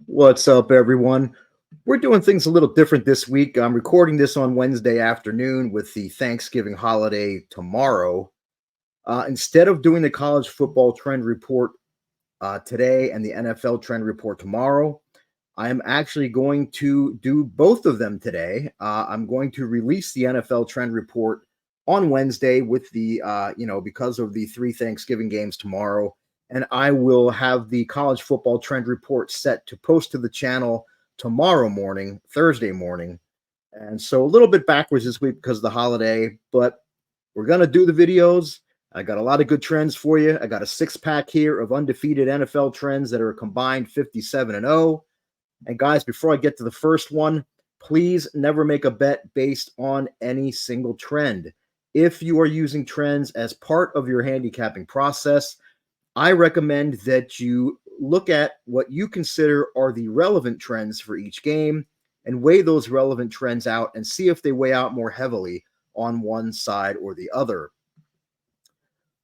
What's up, everyone? We're doing things a little different this week. I'm recording this on Wednesday afternoon with the Thanksgiving holiday tomorrow. Instead of doing the college football trend report today and the NFL trend report tomorrow, I am actually going to do both of them today. I'm going to release the NFL trend report on Wednesday with because of the three Thanksgiving games tomorrow. And I will have the college football trend report set to post to the channel tomorrow morning, Thursday morning. And so a little bit backwards this week because of the holiday, but we're going to do the videos. I got a lot of good trends for you. I got a six-pack here of undefeated NFL trends that are combined 57-0. And guys, before I get to the first one, please never make a bet based on any single trend. If you are using trends as part of your handicapping process, I recommend that you look at what you consider are the relevant trends for each game and weigh those relevant trends out and see if they weigh out more heavily on one side or the other.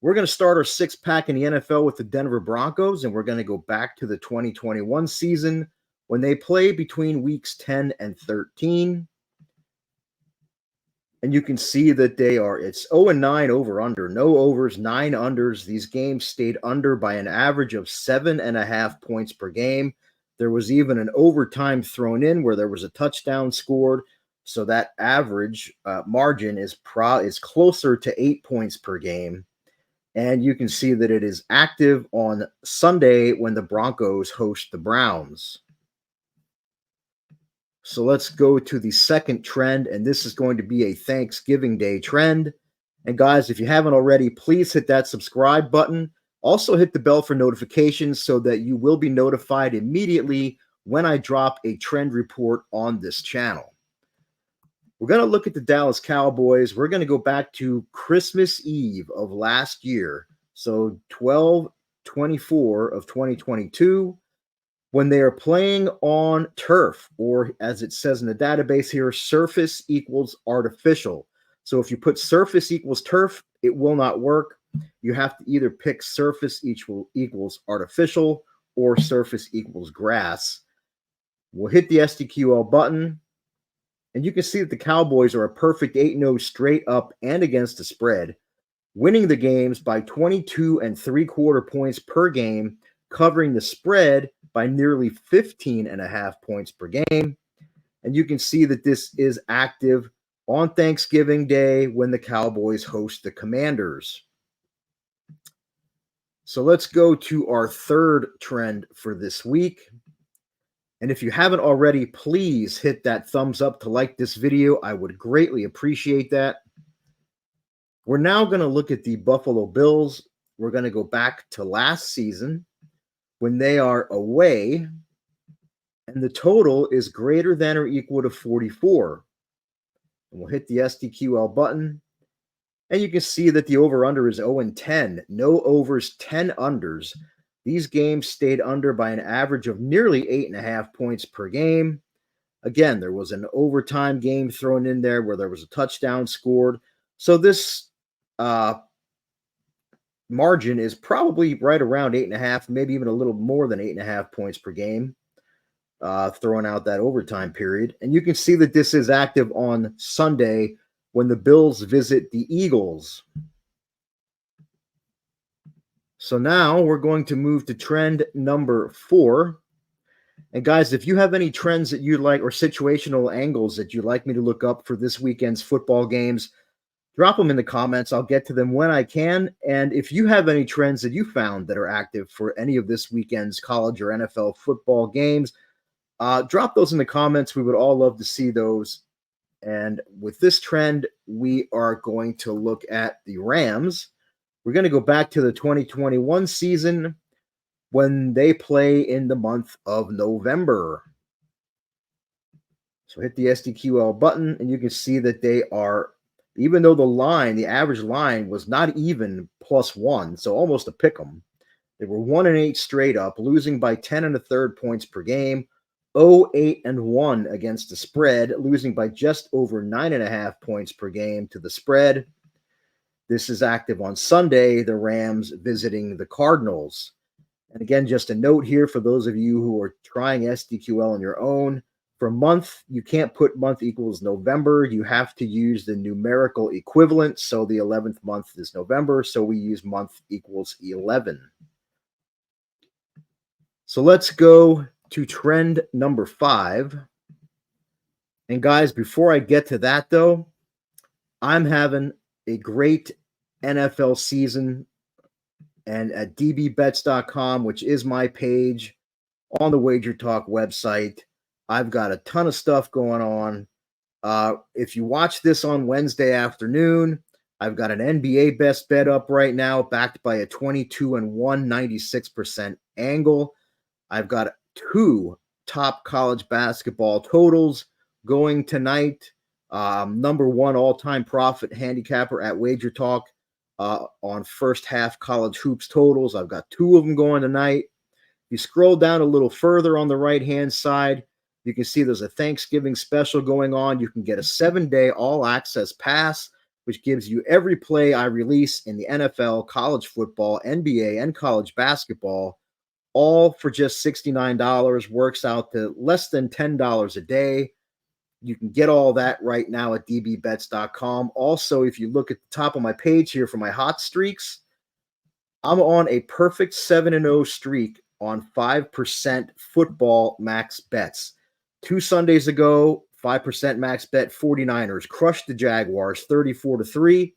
We're going to start our six-pack in the NFL with the Denver Broncos, and we're going to go back to the 2021 season when they play between weeks 10 and 13. And you can see that it's 0-9 over under, no overs, 9 unders. These games stayed under by an average of 7.5 points per game. There was even an overtime thrown in where there was a touchdown scored. So that average margin is closer to 8 points per game. And you can see that it is active on Sunday when the Broncos host the Browns. So let's go to the second trend, and this is going to be a Thanksgiving Day trend. And guys, if you haven't already, please hit that subscribe button. Also hit the bell for notifications so that you will be notified immediately when I drop a trend report on this channel. We're going to look at the Dallas Cowboys. We're going to go back to Christmas Eve of last year, so 12/24 of 2022. When they are playing on turf, or as it says in the database here, surface equals artificial. So if you put surface equals turf, it will not work. You have to either pick surface equals artificial or surface equals grass. We'll hit the SDQL button, and you can see that the Cowboys are a perfect 8-0 straight up and against the spread, winning the games by 22.75 points per game, covering the spread by nearly 15.5 points per game. And you can see that this is active on Thanksgiving Day when the Cowboys host the Commanders. So let's go to our third trend for this week. And if you haven't already, please hit that thumbs up to like this video. I would greatly appreciate that. We're now going to look at the Buffalo Bills. We're going to go back to last season when they are away, and the total is greater than or equal to 44. And we'll hit the SDQL button, and you can see that the over-under is 0-10. No overs, 10 unders. These games stayed under by an average of nearly 8.5 points per game. Again, there was an overtime game thrown in there where there was a touchdown scored. So this margin is probably right around 8.5, maybe even a little more than 8.5 points per game, throwing out that overtime period. And you can see that this is active on Sunday when the Bills visit the Eagles. So now we're going to move to trend number 4. And guys, if you have any trends that you'd like or situational angles that you'd like me to look up for this weekend's football games, drop them in the comments. I'll get to them when I can. And if you have any trends that you found that are active for any of this weekend's college or NFL football games, drop those in the comments. We would all love to see those. And with this trend, we are going to look at the Rams. We're going to go back to the 2021 season when they play in the month of November. So hit the SDQL button, and you can see that they are, even though the average line was not even +1, so almost a pick 'em. They were 1-8 straight up, losing by 10.25 points per game, 0-8-1 against the spread, losing by just over 9.5 points per game to the spread. This is active on Sunday, the Rams visiting the Cardinals. And again, just a note here for those of you who are trying SDQL on your own. For month, you can't put month equals November. You have to use the numerical equivalent. So the 11th month is November. So we use month equals 11. So let's go to trend number 5. And guys, before I get to that, though, I'm having a great NFL season. And at dbbets.com, which is my page on the WagerTalk website, I've got a ton of stuff going on. If you watch this on Wednesday afternoon, I've got an NBA best bet up right now, backed by a 22-1, 96% angle. I've got 2 top college basketball totals going tonight. Number 1 all-time profit handicapper at WagerTalk on first half college hoops totals. I've got 2 of them going tonight. You scroll down a little further on the right-hand side, you can see there's a Thanksgiving special going on. You can get a 7-day all-access pass, which gives you every play I release in the NFL, college football, NBA, and college basketball, all for just $69. Works out to less than $10 a day. You can get all that right now at dbbets.com. Also, if you look at the top of my page here for my hot streaks, I'm on a perfect 7-0 streak on 5% football max bets. 2 Sundays ago, 5% max bet 49ers crushed the Jaguars 34-3.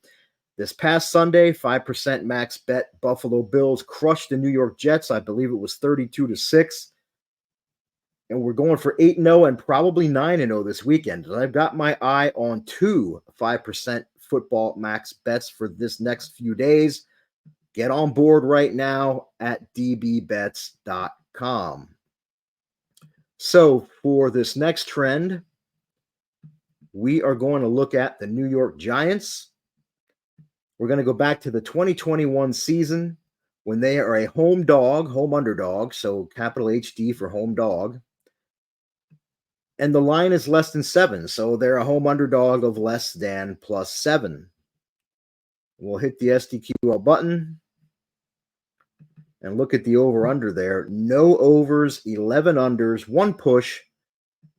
This past Sunday, 5% max bet Buffalo Bills crushed the New York Jets. I believe it was 32-6. And we're going for 8-0 and probably 9-0 this weekend. I've got my eye on 2 5% football max bets for this next few days. Get on board right now at dbbets.com. So for this next trend, we are going to look at the New York Giants. We're going to go back to the 2021 season when they are a home underdog, so capital HD for home dog. And the line is less than 7, so they're a home underdog of less than +7. We'll hit the SDQL button and look at the over-under there. No overs, 11 unders, 1 push.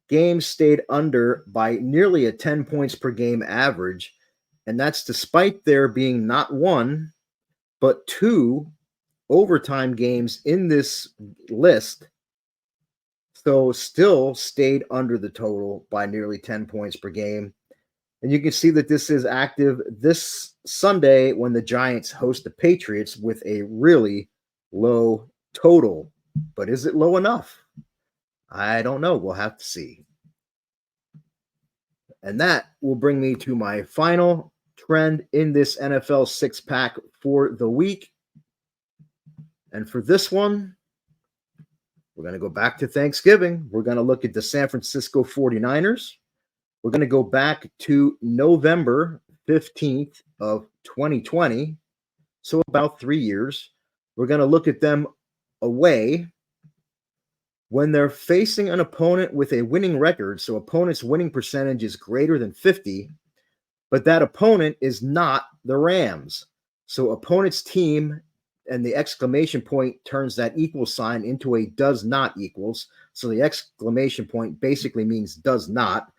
Games stayed under by nearly a 10 points per game average, and that's despite there being not 1, but 2 overtime games in this list. So still stayed under the total by nearly 10 points per game. And you can see that this is active this Sunday when the Giants host the Patriots with a really low total. But is it low enough? I don't know. We'll have to see. And that will bring me to my final trend in this NFL 6-pack for the week. And for this one, we're going to go back to Thanksgiving. We're going to look at the San Francisco 49ers. We're going to go back to November 15th of 2020, so about 3 years. We're going to look at them away when they're facing an opponent with a winning record, so opponent's winning percentage is greater than 50, but that opponent is not the Rams. So opponent's team and the exclamation point turns that equal sign into a does not equals. So the exclamation point basically means does not.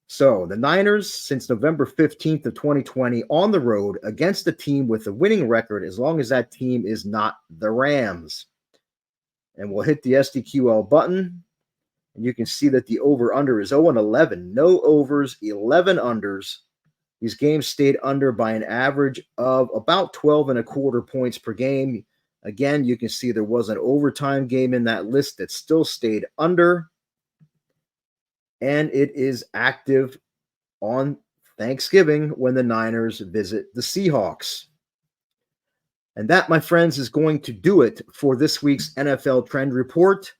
So the Niners, since November 15th of 2020, on the road against a team with a winning record, as long as that team is not the Rams. And we'll hit the SDQL button, and you can see that the over-under is 0-11. No overs, 11 unders. These games stayed under by an average of about 12.25 points per game. Again, you can see there was an overtime game in that list that still stayed under. And it is active on Thanksgiving when the Niners visit the Seahawks. And that, my friends, is going to do it for this week's NFL Trend Report.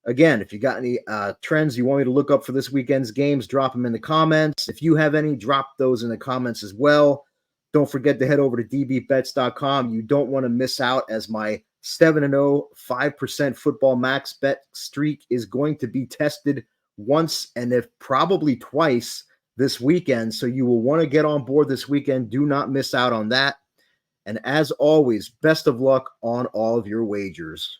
Again, if you got any trends you want me to look up for this weekend's games, drop them in the comments. If you have any, drop those in the comments as well. Don't forget to head over to dbbets.com. You don't want to miss out, as my 7-0, 5% football max bet streak is going to be tested once and if probably twice this weekend. So you will want to get on board this weekend. Do not miss out on that. And as always, best of luck on all of your wagers.